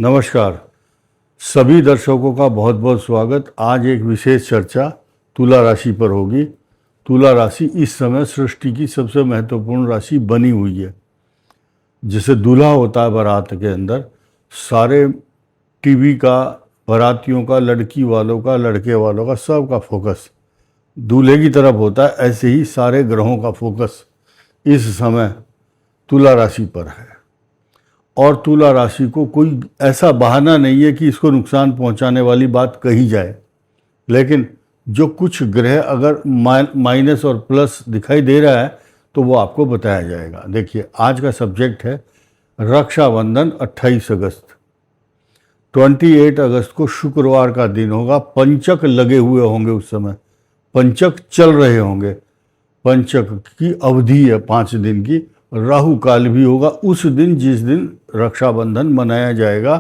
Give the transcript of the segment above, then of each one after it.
नमस्कार। सभी दर्शकों का बहुत बहुत स्वागत। आज एक विशेष चर्चा तुला राशि पर होगी। तुला राशि इस समय सृष्टि की सबसे महत्वपूर्ण राशि बनी हुई है। जैसे दूल्हा होता है बारात के अंदर, सारे टीवी का, बारातियों का, लड़की वालों का, लड़के वालों का, सबका फोकस दूल्हे की तरफ होता है। ऐसे ही सारे ग्रहों का फोकस इस समय तुला राशि पर है। और तुला राशि को कोई ऐसा बहाना नहीं है कि इसको नुकसान पहुंचाने वाली बात कही जाए, लेकिन जो कुछ ग्रह अगर माइनस और प्लस दिखाई दे रहा है तो वो आपको बताया जाएगा। देखिए, आज का सब्जेक्ट है रक्षाबंधन। 28 अगस्त 28 अगस्त को शुक्रवार का दिन होगा। पंचक लगे हुए होंगे, उस समय पंचक चल रहे होंगे। पंचक की अवधि है 5 दिन की। राहु काल भी होगा उस दिन जिस दिन रक्षाबंधन मनाया जाएगा,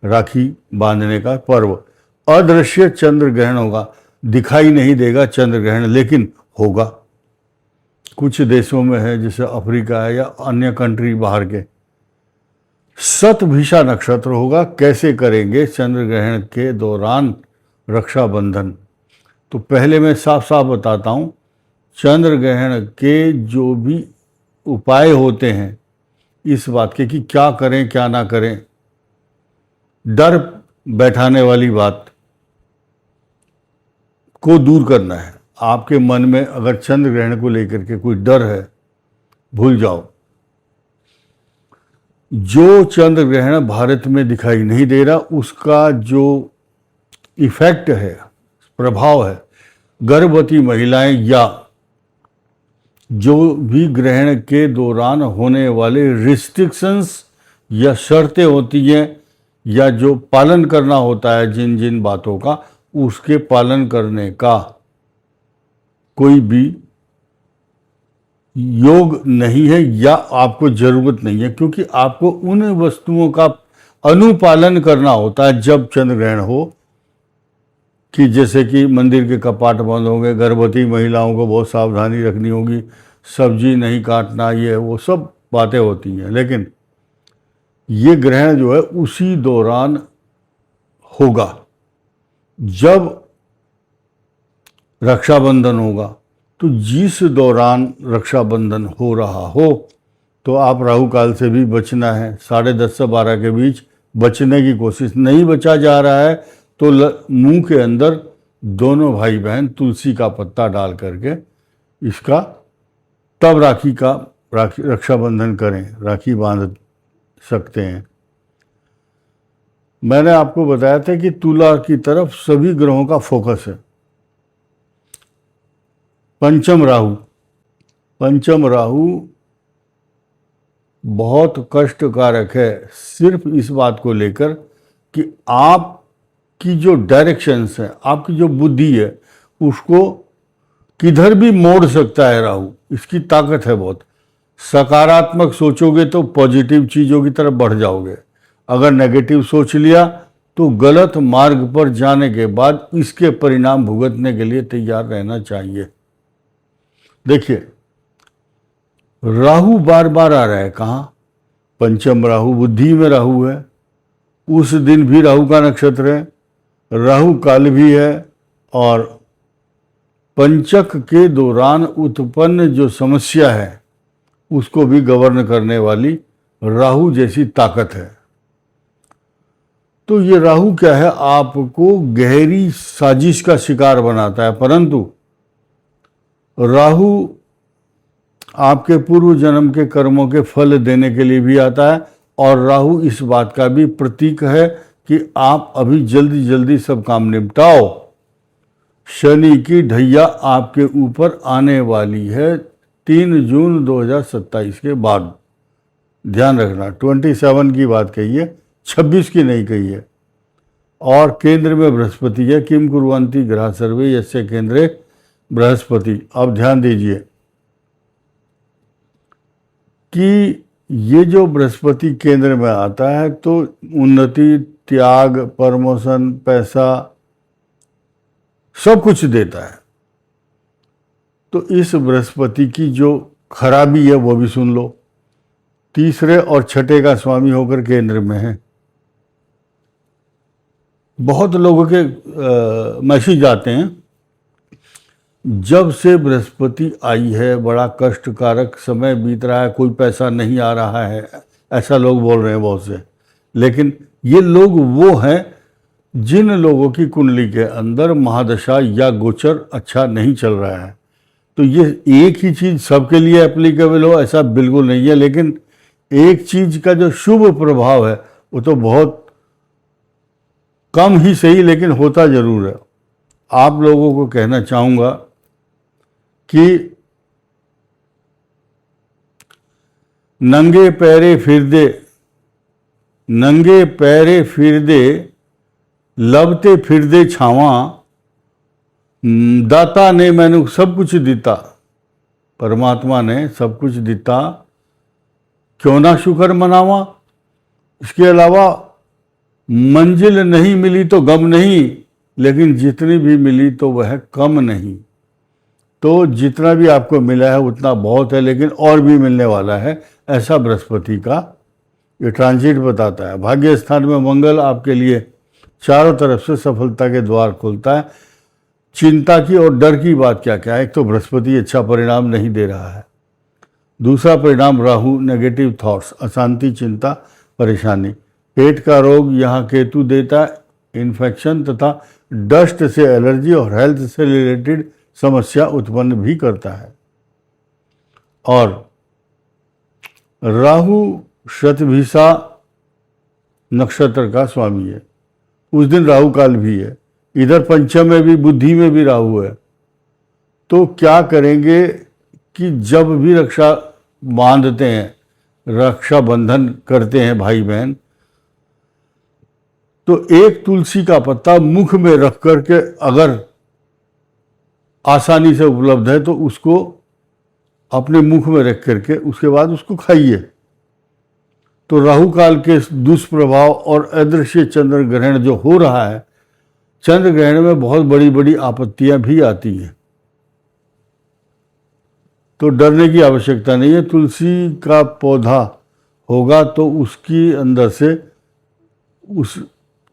राखी बांधने का पर्व। अदृश्य चंद्र ग्रहण होगा, दिखाई नहीं देगा चंद्र ग्रहण, लेकिन होगा। कुछ देशों में है, जैसे अफ्रीका है या अन्य कंट्री बाहर के। शतभिषा नक्षत्र होगा। कैसे करेंगे चंद्र ग्रहण के दौरान रक्षाबंधन? तो पहले मैं साफ साफ बताता हूँ, चंद्र ग्रहण के जो भी उपाय होते हैं इस बात के कि क्या करें क्या ना करें, डर बैठाने वाली बात को दूर करना है। आपके मन में अगर चंद्र ग्रहण को लेकर के कोई डर है, भूल जाओ। जो चंद्र ग्रहण भारत में दिखाई नहीं दे रहा, उसका जो इफेक्ट है, प्रभाव है, गर्भवती महिलाएं या जो भी ग्रहण के दौरान होने वाले रिस्ट्रिक्शंस या शर्तें होती हैं, या जो पालन करना होता है जिन जिन बातों का, उसके पालन करने का कोई भी योग नहीं है या आपको ज़रूरत नहीं है, क्योंकि आपको उन वस्तुओं का अनुपालन करना होता है जब चंद्र ग्रहण हो। कि जैसे कि मंदिर के कपाट बंद होंगे, गर्भवती महिलाओं को बहुत सावधानी रखनी होगी, सब्जी नहीं काटना, ये वो सब बातें होती हैं। लेकिन ये ग्रहण जो है उसी दौरान होगा जब रक्षाबंधन होगा। तो जिस दौरान रक्षाबंधन हो रहा हो तो आप राहु काल से भी बचना है। 10:30 से 12 के बीच बचने की कोशिश। नहीं बचा जा रहा है तो मुंह के अंदर दोनों भाई बहन तुलसी का पत्ता डाल करके इसका तब रक्षाबंधन करें, राखी बांध सकते हैं। मैंने आपको बताया था कि तुला की तरफ सभी ग्रहों का फोकस है। पंचम राहु बहुत कष्टकारक है, सिर्फ इस बात को लेकर कि आप की जो डायरेक्शंस है, आपकी जो बुद्धि है, उसको किधर भी मोड़ सकता है राहु। इसकी ताकत है बहुत। सकारात्मक सोचोगे तो पॉजिटिव चीज़ों की तरफ बढ़ जाओगे। अगर नेगेटिव सोच लिया तो गलत मार्ग पर जाने के बाद इसके परिणाम भुगतने के लिए तैयार रहना चाहिए। देखिए, राहु बार बार आ रहा है। कहाँ? पंचम राहु, बुद्धि में राहु है। उस दिन भी राहु का नक्षत्र है, राहु काल भी है, और पंचक के दौरान उत्पन्न जो समस्या है उसको भी गवर्न करने वाली राहु जैसी ताकत है। तो ये राहु क्या है, आपको गहरी साजिश का शिकार बनाता है। परंतु राहु आपके पूर्व जन्म के कर्मों के फल देने के लिए भी आता है, और राहु इस बात का भी प्रतीक है कि आप अभी जल्दी जल्दी सब काम निपटाओ। शनि की ढैया आपके ऊपर आने वाली है 3 जून 2027 के बाद। ध्यान रखना, 27 की बात कही है, 26 की नहीं कही है। और केंद्र में बृहस्पति है। किम कुर्वन्ति ग्रह सर्वे यस्य केंद्रे बृहस्पति। अब ध्यान दीजिए कि ये जो बृहस्पति केंद्र में आता है तो उन्नति, त्याग, प्रमोशन, पैसा सब कुछ देता है। तो इस बृहस्पति की जो खराबी है वो भी सुन लो। तीसरे और छठे का स्वामी होकर केंद्र में है। बहुत लोगों के मैसेज आते हैं, जब से बृहस्पति आई है बड़ा कष्टकारक समय बीत रहा है, कोई पैसा नहीं आ रहा है, ऐसा लोग बोल रहे हैं बहुत से। लेकिन ये लोग वो हैं जिन लोगों की कुंडली के अंदर महादशा या गोचर अच्छा नहीं चल रहा है। तो ये एक ही चीज़ सबके लिए एप्लीकेबल हो ऐसा बिल्कुल नहीं है, लेकिन एक चीज़ का जो शुभ प्रभाव है वो तो बहुत कम ही सही लेकिन होता ज़रूर है। आप लोगों को कहना चाहूँगा कि नंगे पैरे फिरदे लबते फिरदे छावा, दाता ने मैनू सब कुछ दिता। परमात्मा ने सब कुछ दिता, क्यों ना शुक्र मनावा। इसके अलावा मंजिल नहीं मिली तो गम नहीं, लेकिन जितनी भी मिली तो वह कम नहीं। तो जितना भी आपको मिला है उतना बहुत है, लेकिन और भी मिलने वाला है, ऐसा बृहस्पति का ये ट्रांजिट बताता है। भाग्य स्थान में मंगल आपके लिए चारों तरफ से सफलता के द्वार खोलता है। चिंता की और डर की बात क्या क्या है, एक तो बृहस्पति अच्छा परिणाम नहीं दे रहा है, दूसरा परिणाम राहु नेगेटिव थॉट्स, अशांति, चिंता, परेशानी, पेट का रोग यहाँ केतु देता है, इन्फेक्शन तथा डस्ट से एलर्जी और हेल्थ से रिलेटेड समस्या उत्पन्न भी करता है। और राहु शतभिषा नक्षत्र का स्वामी है, उस दिन राहु काल भी है, इधर पंचम में भी, बुद्धि में भी राहु है। तो क्या करेंगे कि जब भी रक्षा बांधते हैं, रक्षा बंधन करते हैं भाई बहन, तो एक तुलसी का पत्ता मुख में रख करके अगर आसानी से उपलब्ध है तो उसको अपने मुख में रख करके उसके बाद उसको खाइए। तो राहु काल के दुष्प्रभाव और अदृश्य चंद्र ग्रहण जो हो रहा है, चंद्र ग्रहण में बहुत बड़ी बड़ी आपत्तियां भी आती हैं, तो डरने की आवश्यकता नहीं है। तुलसी का पौधा होगा तो उसकी अंदर से उस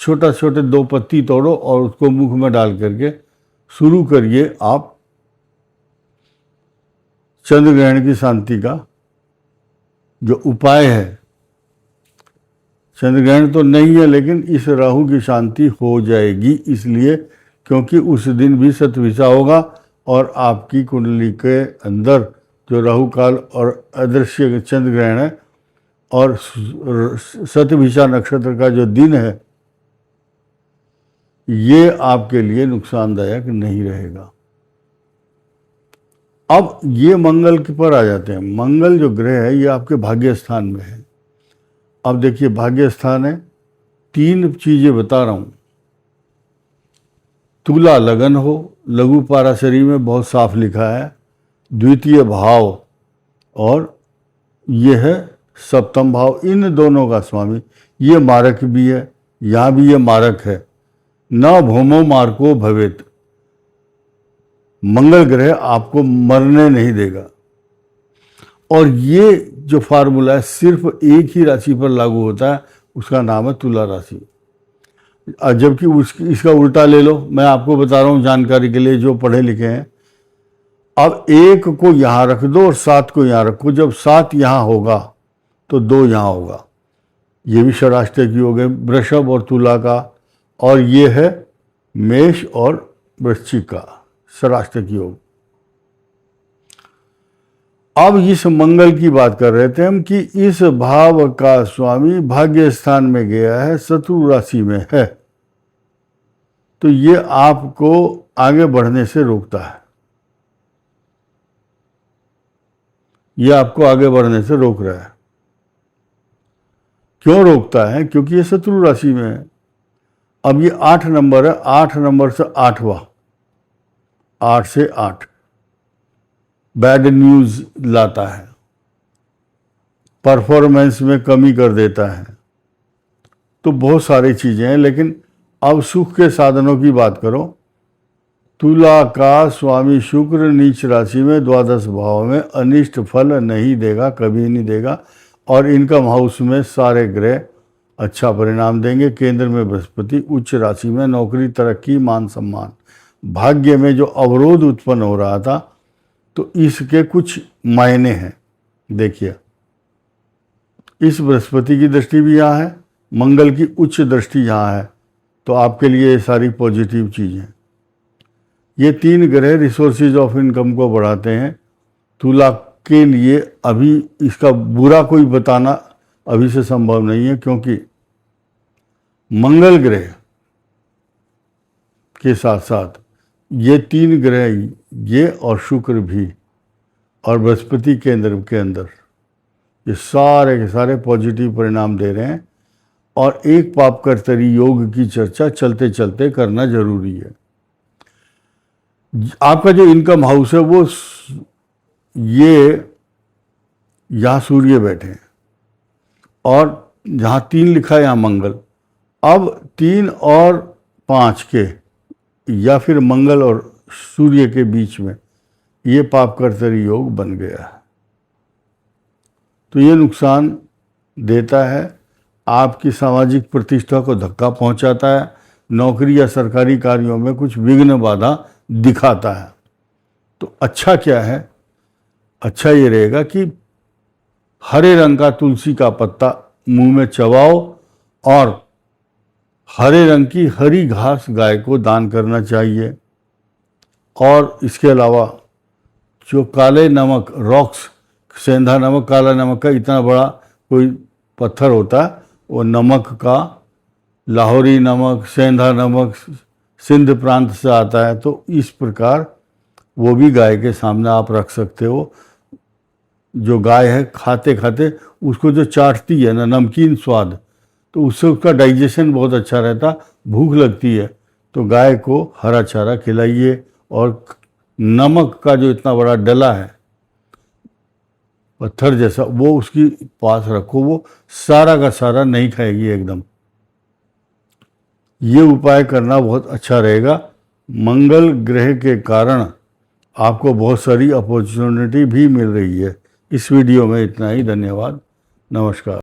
छोटा छोटे 2 पत्ती तोड़ो और उसको मुख में डाल करके शुरू करिए आप चंद्र ग्रहण की शांति का जो उपाय है। चंद्र ग्रहण तो नहीं है, लेकिन इस राहु की शांति हो जाएगी, इसलिए क्योंकि उस दिन भी शतभिषा होगा और आपकी कुंडली के अंदर जो राहु काल और अदृश्य चंद्र ग्रहण है और शतभिषा नक्षत्र का जो दिन है, ये आपके लिए नुकसानदायक नहीं रहेगा। अब ये मंगल के पर आ जाते हैं। मंगल जो ग्रह है ये आपके भाग्य स्थान में है। अब देखिए भाग्य स्थान है, 3 चीजें बता रहा हूं। तुला लगन हो, लघु पाराशरी में बहुत साफ लिखा है, द्वितीय भाव और ये है सप्तम भाव, इन दोनों का स्वामी। ये मारक भी है, यहाँ भी ये मारक है। न भौमो मार्को भवेत, मंगल ग्रह आपको मरने नहीं देगा। और ये जो फार्मूला है सिर्फ एक ही राशि पर लागू होता है, उसका नाम है तुला राशि। जबकि इसका उल्टा ले लो, मैं आपको बता रहा हूँ जानकारी के लिए जो पढ़े लिखे हैं। अब 1 को यहाँ रख दो और 7 को यहाँ रखो, जब 7 यहाँ होगा तो 2 यहाँ होगा। ये भी षडाष्टक योग हो गए वृषभ और तुला का, और ये है मेष और वृश्चिक का षडाष्टक योग। अब इस मंगल की बात कर रहे थे हम कि इस भाव का स्वामी भाग्य स्थान में गया है, शत्रु राशि में है, तो ये आपको आगे बढ़ने से रोकता है। ये आपको आगे बढ़ने से रोक रहा है। क्यों रोकता है? क्योंकि ये शत्रु राशि में है। अब ये 8 नंबर है, 8 नंबर से 8वां, 8 से 8 बैड न्यूज लाता है, परफॉर्मेंस में कमी कर देता है। तो बहुत सारी चीजें हैं, लेकिन अब सुख के साधनों की बात करो। तुला का स्वामी शुक्र नीच राशि में द्वादश भाव में अनिष्ट फल नहीं देगा, कभी नहीं देगा। और इनकम हाउस में सारे ग्रह अच्छा परिणाम देंगे। केंद्र में बृहस्पति, उच्च राशि में नौकरी, तरक्की, मान सम्मान। भाग्य में जो अवरोध उत्पन्न हो रहा था तो इसके कुछ मायने हैं। देखिए, इस बृहस्पति की दृष्टि भी यहाँ है, मंगल की उच्च दृष्टि यहाँ है, तो आपके लिए ये सारी पॉजिटिव चीज़ें। ये तीन ग्रह रिसोर्सेज ऑफ इनकम को बढ़ाते हैं। तुला के लिए अभी इसका बुरा कोई बताना अभी से संभव नहीं है, क्योंकि मंगल ग्रह के साथ साथ ये तीन ग्रह, ये और शुक्र भी और बृहस्पति केंद्र के अंदर, ये सारे के सारे पॉजिटिव परिणाम दे रहे हैं। और एक पापकर्तरी योग की चर्चा चलते चलते करना जरूरी है। आपका जो इनकम हाउस है वो ये यहाँ सूर्य बैठे हैं और जहाँ 3 लिखा है यहाँ मंगल। अब 3 और 5 के या फिर मंगल और सूर्य के बीच में ये पापकर्तरी योग बन गया है, तो ये नुकसान देता है, आपकी सामाजिक प्रतिष्ठा को धक्का पहुंचाता है, नौकरी या सरकारी कार्यों में कुछ विघ्न बाधा दिखाता है। तो अच्छा क्या है? अच्छा ये रहेगा कि हरे रंग का तुलसी का पत्ता मुंह में चबाओ और हरे रंग की हरी घास गाय को दान करना चाहिए। और इसके अलावा जो काले नमक, रॉक्स, सेंधा नमक, काला नमक का इतना बड़ा कोई पत्थर होता है, वो नमक का, लाहौरी नमक, सेंधा नमक सिंध प्रांत से आता है, तो इस प्रकार वो भी गाय के सामने आप रख सकते हो। जो गाय है खाते खाते उसको जो चाटती है ना, नमकीन स्वाद, तो उससे उसका डाइजेशन बहुत अच्छा रहता, भूख लगती है तो गाय को हरा चारा खिलाइए। और नमक का जो इतना बड़ा डला है पत्थर जैसा, वो उसकी पास रखो, वो सारा का सारा नहीं खाएगी एकदम। ये उपाय करना बहुत अच्छा रहेगा। मंगल ग्रह के कारण आपको बहुत सारी अपॉर्चुनिटी भी मिल रही है। इस वीडियो में इतना ही। धन्यवाद, नमस्कार।